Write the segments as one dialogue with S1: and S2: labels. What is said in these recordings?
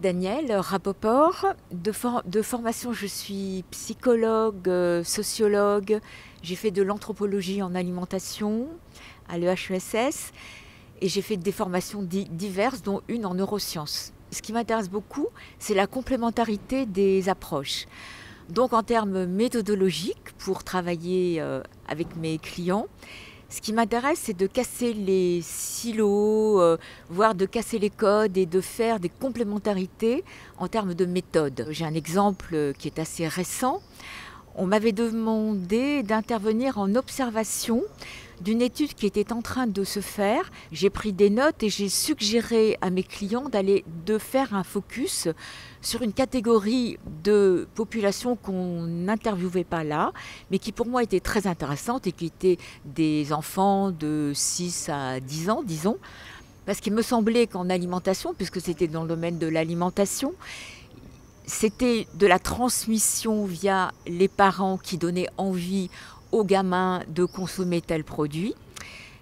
S1: Danielle Rapoport. De formation, je suis psychologue, sociologue. J'ai fait de l'anthropologie en alimentation à l'EHESS et j'ai fait des formations diverses, dont une en neurosciences. Ce qui m'intéresse beaucoup, c'est la complémentarité des approches. Donc en termes méthodologiques, pour travailler avec mes clients, ce qui m'intéresse, c'est de casser les silos, voire de casser les codes et de faire des complémentarités en termes de méthode. J'ai un exemple qui est assez récent. On m'avait demandé d'intervenir en observation d'une étude qui était en train de se faire. J'ai pris des notes et j'ai suggéré à mes clients de faire un focus sur une catégorie de population qu'on n'interviewait pas là, mais qui pour moi était très intéressante et qui était des enfants de 6 à 10 ans, disons, parce qu'il me semblait qu'en alimentation, puisque c'était dans le domaine de l'alimentation, c'était de la transmission via les parents qui donnaient envie aux gamins de consommer tel produit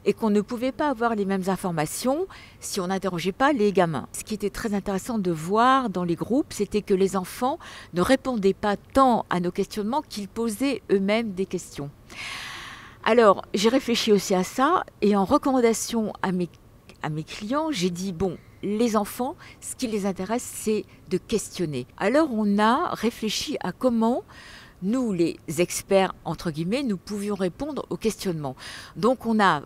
S1: et qu'on ne pouvait pas avoir les mêmes informations si on n'interrogeait pas les gamins. Ce qui était très intéressant de voir dans les groupes, c'était que les enfants ne répondaient pas tant à nos questionnements qu'ils posaient eux-mêmes des questions. Alors, j'ai réfléchi aussi à ça et en recommandation à mes clients, j'ai dit, bon, les enfants, ce qui les intéresse, c'est de questionner. Alors, on a réfléchi à comment nous, les experts, entre guillemets, nous pouvions répondre aux questionnements. Donc, on a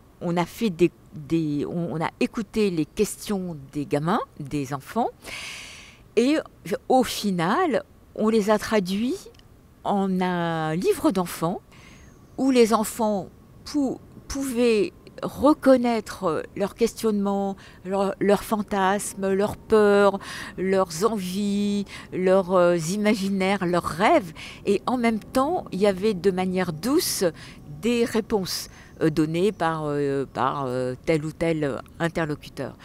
S1: écouté les questions des gamins, des enfants, et au final, on les a traduits en un livre d'enfants où les enfants pouvaient reconnaître leurs questionnements, leurs fantasmes, leurs peurs, leurs envies, leurs imaginaires, leurs rêves. Et en même temps, il y avait de manière douce des réponses données par tel ou tel interlocuteur.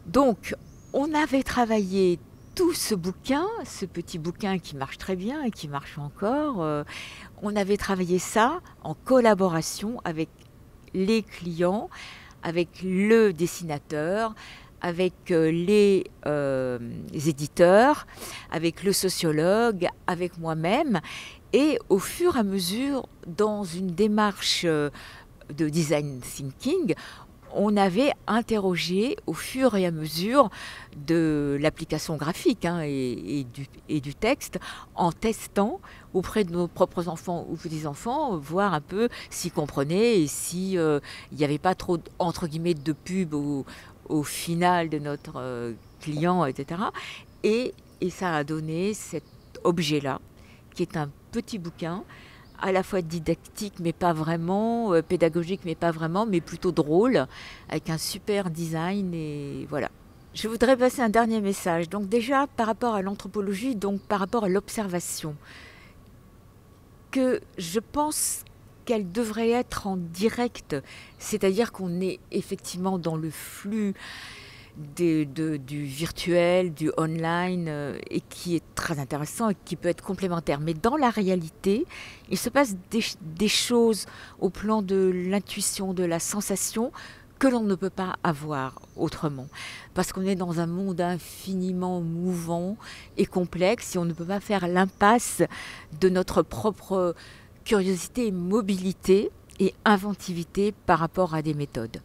S1: Donc, on avait travaillé tout ce bouquin, ce petit bouquin qui marche très bien et qui marche encore, on avait travaillé ça en collaboration avec les clients, avec le dessinateur, avec les éditeurs, avec le sociologue, avec moi-même. Et au fur et à mesure, dans une démarche de design thinking, on avait interrogé au fur et à mesure de l'application graphique et du texte, en testant auprès de nos propres enfants ou petits-enfants, voir un peu s'ils comprenaient et s'il n'y avait pas trop, entre guillemets, de pub au final de notre client, etc. Et ça a donné cet objet-là, qui est un petit bouquin, à la fois didactique, mais pas vraiment, pédagogique, mais pas vraiment, mais plutôt drôle, avec un super design, et voilà. Je voudrais passer un dernier message. Donc déjà, par rapport à l'anthropologie, donc par rapport à l'observation, que je pense qu'elle devrait être en direct, c'est-à-dire qu'on est effectivement dans le flux du virtuel, du online, et qui est très intéressant et qui peut être complémentaire. Mais dans la réalité, il se passe des choses au plan de l'intuition, de la sensation, que l'on ne peut pas avoir autrement. Parce qu'on est dans un monde infiniment mouvant et complexe et on ne peut pas faire l'impasse de notre propre curiosité et mobilité et inventivité par rapport à des méthodes.